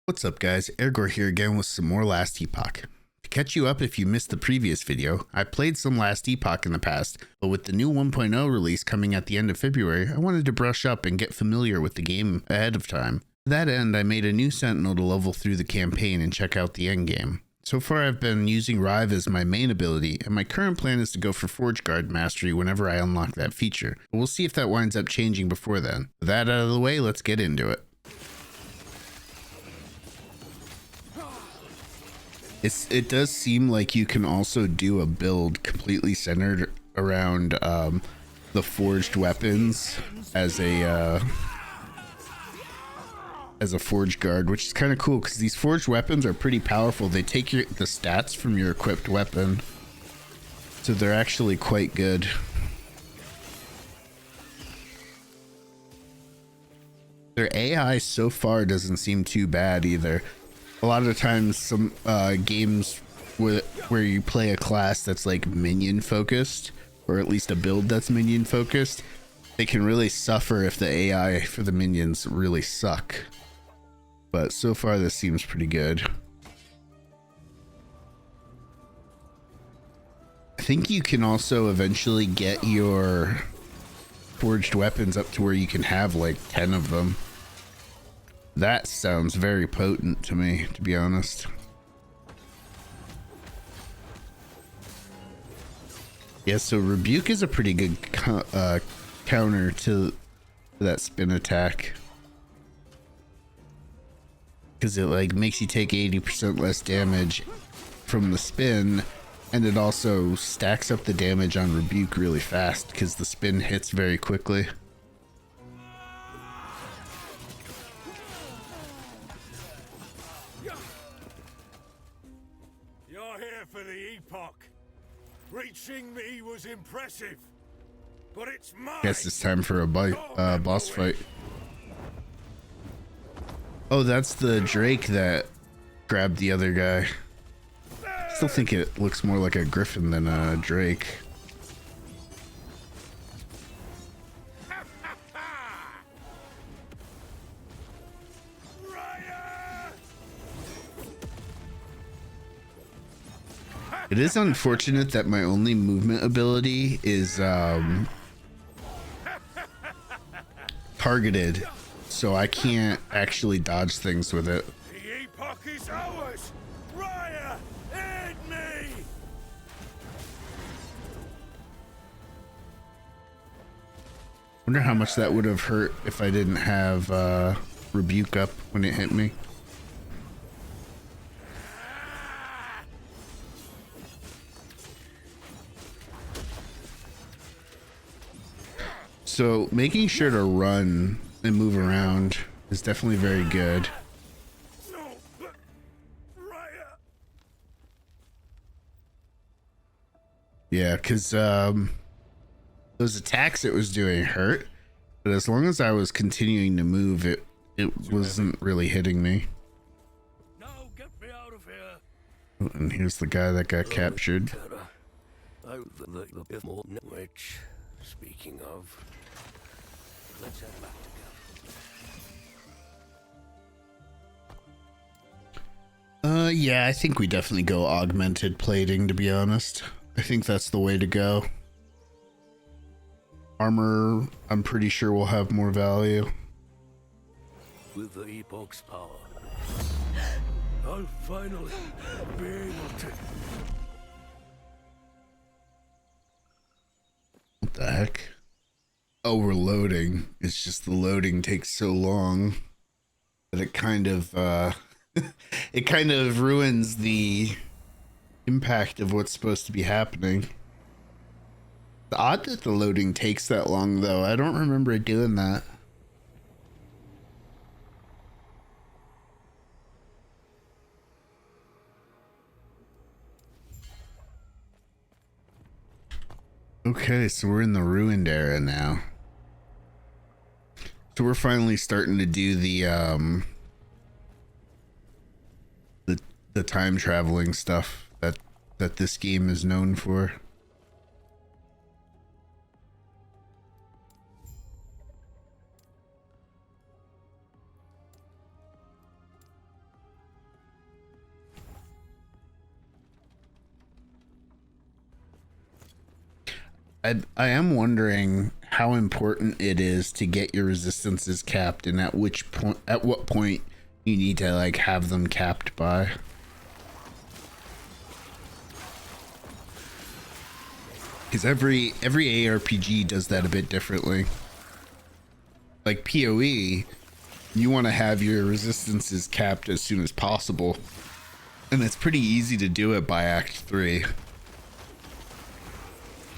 What's up guys, Eirgor here again with some more Last Epoch. To catch you up if you missed the previous video, I played some Last Epoch in the past, but with the new 1.0 release coming at the end of February, I wanted to brush up and get familiar with the game ahead of time. To that end, I made a new sentinel to level through the campaign and check out the endgame. So far I've been using Rive as my main ability, and my current plan is to go for Forge Guard Mastery whenever I unlock that feature, but we'll see if that winds up changing before then. With that out of the way, let's get into it. It does seem like you can also do a build completely centered around the forged weapons as a forged guard, which is kind of cool because these forged weapons are pretty powerful. They take the stats from your equipped weapon, so they're actually quite good. Their AI so far doesn't seem too bad either. A lot of the times some games where you play a class that's like minion focused, or at least a build that's minion focused, they can really suffer if the AI for the minions really suck. But so far this seems pretty good. I think you can also eventually get your forged weapons up to where you can have like 10 of them. That sounds very potent to me, to be honest. Yeah, so Rebuke is a pretty good counter to that spin attack, because it like makes you take 80% less damage from the spin, and it also stacks up the damage on Rebuke really fast because the spin hits very quickly. For the Epoch. Reaching me was impressive, but it's mine. Guess it's time for a boss fight. Oh, that's the Drake that grabbed the other guy. Still think it looks more like a griffin than a Drake. It is unfortunate that my only movement ability is targeted, so I can't actually dodge things with it. The Epoch is ours. Raya, aid me. Wonder how much that would have hurt if I didn't have Rebuke up when it hit me. So making sure to run and move around is definitely very good. No, but Raya. Yeah, because those attacks it was doing hurt, but as long as I was continuing to move, it wasn't really hitting me. Now get me out of here. And here's the guy that got captured. Which, speaking of, let's head back together. Yeah, I think we definitely go augmented plating, to be honest. I think that's the way to go. Armor, I'm pretty sure will have more value. With the Epoch's power, I'll finally be able to. What the heck? Oh, we're loading. It's just the loading takes so long that it kind of it kind of ruins the impact of what's supposed to be happening. It's odd that the loading takes that long though. I don't remember it doing that. Okay, so we're in the ruined era now. So we're finally starting to do the time traveling stuff that this game is known for. I am wondering how important it is to get your resistances capped, and at what point you need to like have them capped by. Because every ARPG does that a bit differently. Like PoE, you want to have your resistances capped as soon as possible, and it's pretty easy to do it by Act 3.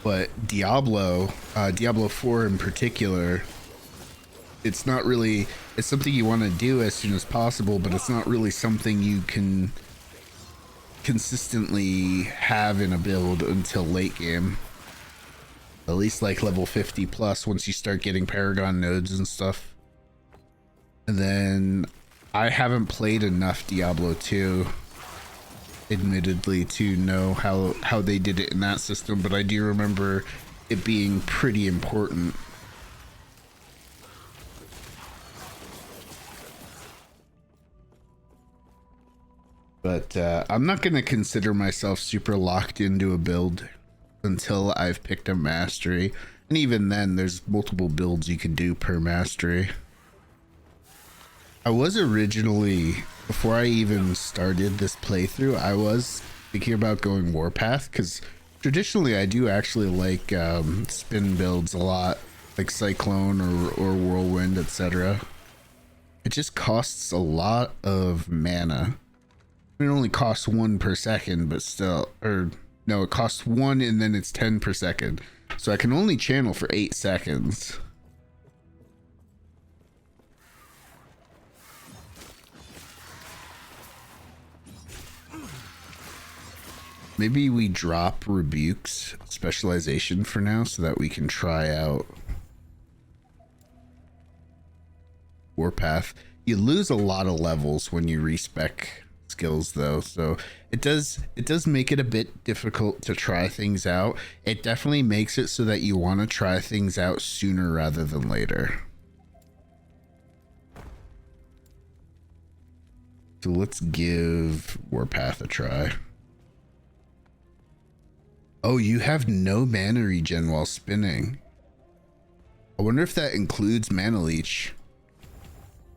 But Diablo 4 in particular, it's not really, it's something you want to do as soon as possible, but it's not really something you can consistently have in a build until late game. At least like level 50 plus, once you start getting Paragon nodes and stuff. And then I haven't played enough Diablo 2, admittedly, to know how they did it in that system, but I do remember it being pretty important. But I'm not going to consider myself super locked into a build until I've picked a mastery, and even then there's multiple builds you can do per mastery. I was originally, before I even started this playthrough, I was thinking about going Warpath, because traditionally I do actually like spin builds a lot, like Cyclone or Whirlwind, etc. It just costs a lot of mana. It only costs 1 per second, but still, or no, it costs 1 and then it's 10 per second. So I can only channel for 8 seconds. Maybe we drop Rebuke's specialization for now so that we can try out Warpath. You lose a lot of levels when you respec skills though, so it does make it a bit difficult to try things out. It definitely makes it so that you want to try things out sooner rather than later. So let's give Warpath a try. Oh, you have no mana regen while spinning. I wonder if that includes mana leech.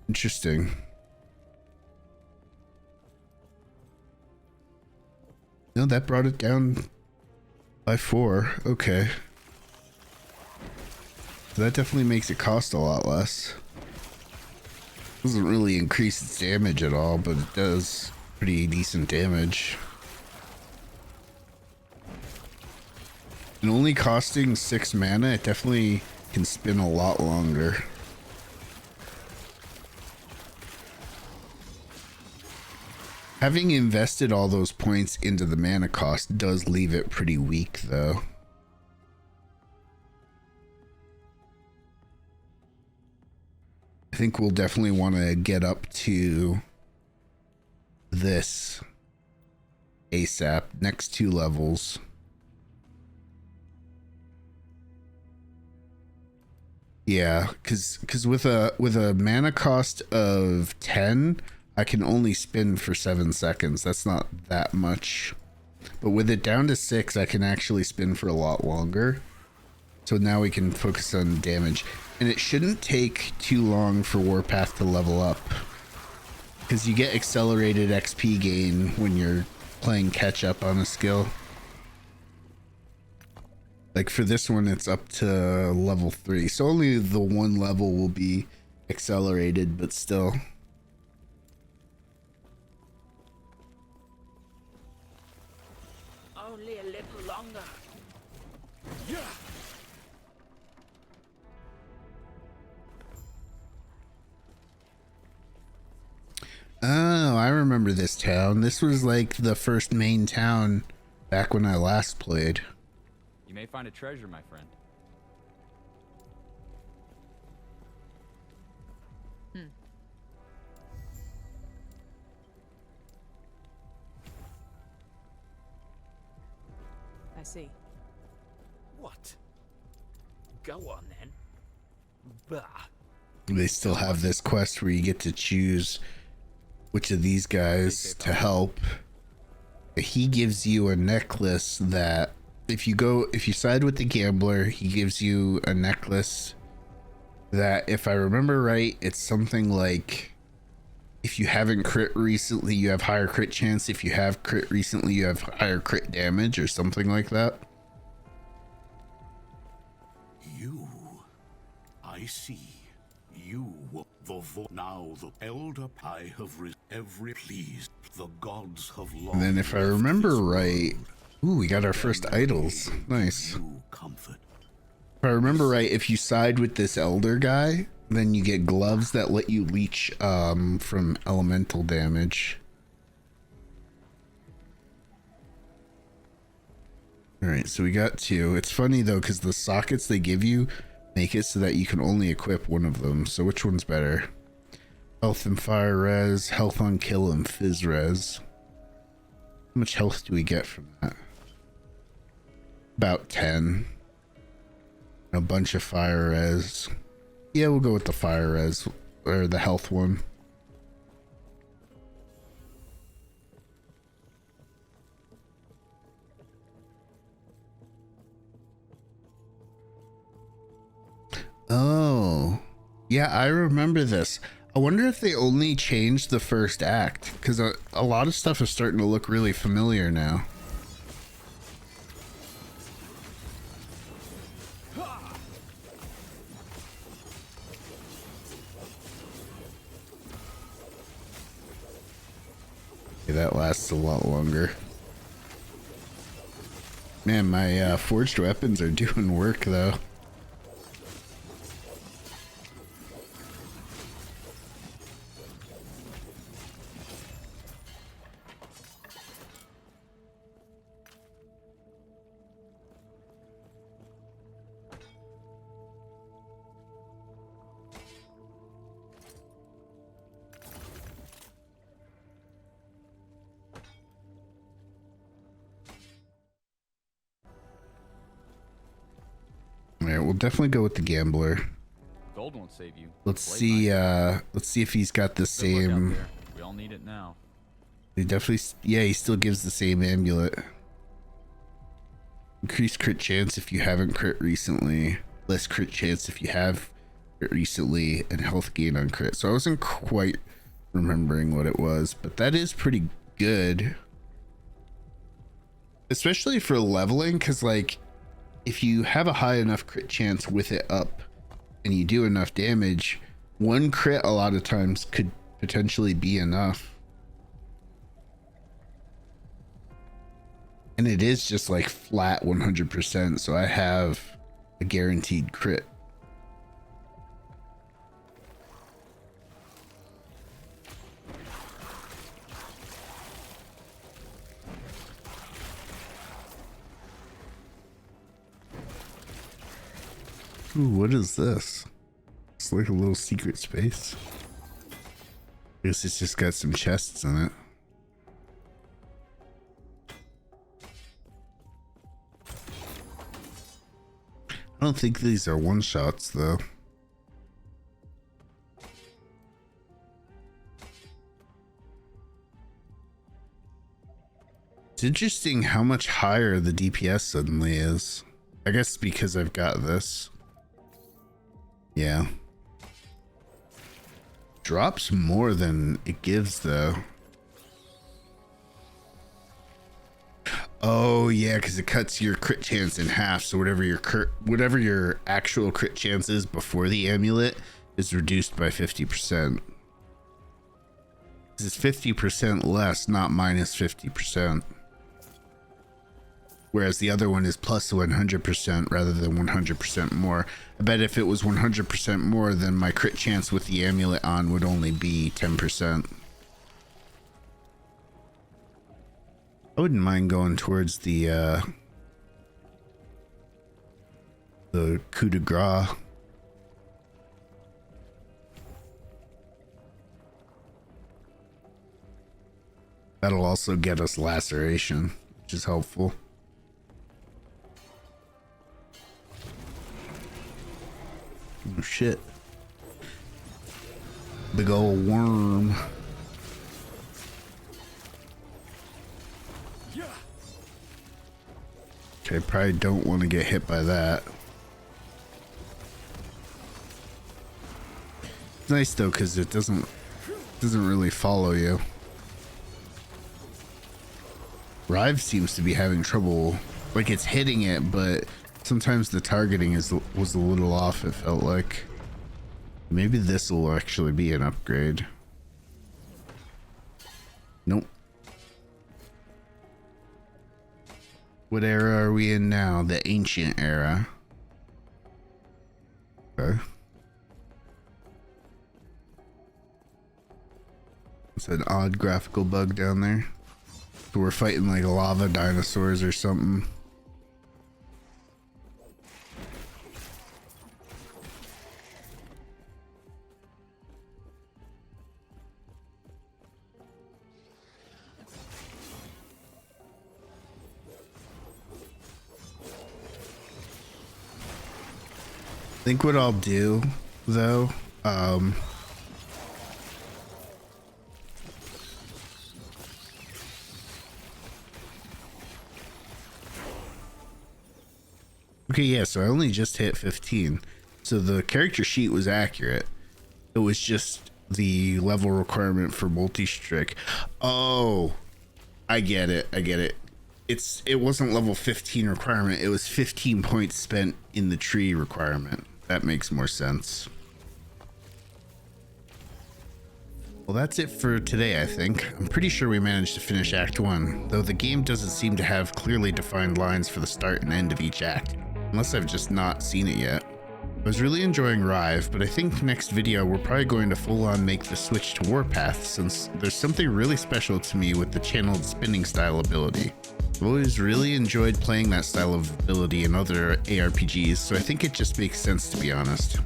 Interesting. No, that brought it down by 4. Okay. So that definitely makes it cost a lot less. Doesn't really increase its damage at all, but it does pretty decent damage. And only costing 6 mana, it definitely can spin a lot longer. Having invested all those points into the mana cost does leave it pretty weak, though. I think we'll definitely want to get up to this ASAP, next 2 levels. Yeah, because with a mana cost of 10, I can only spin for 7 seconds. That's not that much. But with it down to 6, I can actually spin for a lot longer. So now we can focus on damage. And it shouldn't take too long for Warpath to level up, because you get accelerated XP gain when you're playing catch up on a skill. Like for this one, it's up to level 3. So only the 1 level will be accelerated, but still. Only a little longer. Yeah. Oh, I remember this town. This was like the first main town back when I last played. You may find a treasure, my friend. I see. What? Go on then. Bah. They still have this quest where you get to choose which of these guys to help. He gives you a necklace that if you side with the gambler, he gives you a necklace that, if I remember right, it's something like, if you haven't crit recently, you have higher crit chance. If you have crit recently, you have higher crit damage, or something like that. You, I see. You, now the elder I have every pleased. The gods have long. And then, if I remember right, ooh, we got our first idols. Nice. Comfort. If I remember right, if you side with this elder guy, then you get gloves that let you leech from elemental damage. All right, so we got two. It's funny though, because the sockets they give you make it so that you can only equip one of them. So which one's better? Health and fire res, health on kill and fizz res. How much health do we get from that? About 10. A bunch of fire res. Yeah, we'll go with the fire res, or the health one. Oh, yeah, I remember this. I wonder if they only changed the first act, because a lot of stuff is starting to look really familiar now. Okay, that lasts a lot longer. Man, my forged weapons are doing work though. Alright, we'll definitely go with the gambler. Gold won't save you. Let's see if he's got the same. We all need it now. He definitely, yeah, he still gives the same amulet. Increased crit chance if you haven't crit recently. Less crit chance if you have crit recently, and health gain on crit. So I wasn't quite remembering what it was, but that is pretty good. Especially for leveling, because like, if you have a high enough crit chance with it up and you do enough damage, one crit a lot of times could potentially be enough. And it is just like flat 100%, so I have a guaranteed crit. Ooh, what is this? It's like a little secret space. I guess it's just got some chests in it. I don't think these are one-shots though. It's interesting how much higher the DPS suddenly is. I guess because I've got this. Yeah. Drops more than it gives though. Oh yeah, because it cuts your crit chance in half. So whatever your actual crit chance is before the amulet is reduced by 50%. This is 50% less, not minus 50%. Whereas the other one is plus 100% rather than 100% more. I bet if it was 100% more, then my crit chance with the amulet on would only be 10%. I wouldn't mind going towards the coup de grace. That'll also get us laceration, which is helpful. Oh shit. Big old worm. I probably don't want to get hit by that. It's nice though, because it doesn't really follow you. Rive seems to be having trouble, like it's hitting it, but sometimes the targeting was a little off, it felt like. Maybe this will actually be an upgrade. Nope. What era are we in now? The ancient era. Okay. It's an odd graphical bug down there. So we're fighting like lava dinosaurs or something. I think what I'll do though, okay, yeah, so I only just hit 15. So the character sheet was accurate. It was just the level requirement for multi-strict. Oh, I get it. It wasn't level 15 requirement. It was 15 points spent in the tree requirement. That makes more sense. Well, that's it for today, I think. I'm pretty sure we managed to finish Act 1, though the game doesn't seem to have clearly defined lines for the start and end of each act, unless I've just not seen it yet. I was really enjoying Rive, but I think next video we're probably going to full-on make the switch to Warpath, since there's something really special to me with the channeled spinning style ability. I've always really enjoyed playing that style of ability in other ARPGs, so I think it just makes sense, to be honest.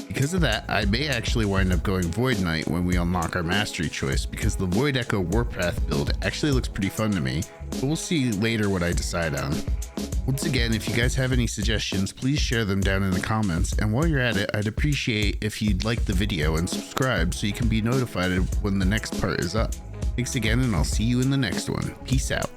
Because of that, I may actually wind up going Void Knight when we unlock our mastery choice, because the Void Echo Warpath build actually looks pretty fun to me, but we'll see later what I decide on. Once again, if you guys have any suggestions, please share them down in the comments, and while you're at it, I'd appreciate if you'd like the video and subscribe so you can be notified when the next part is up. Thanks again, and I'll see you in the next one. Peace out.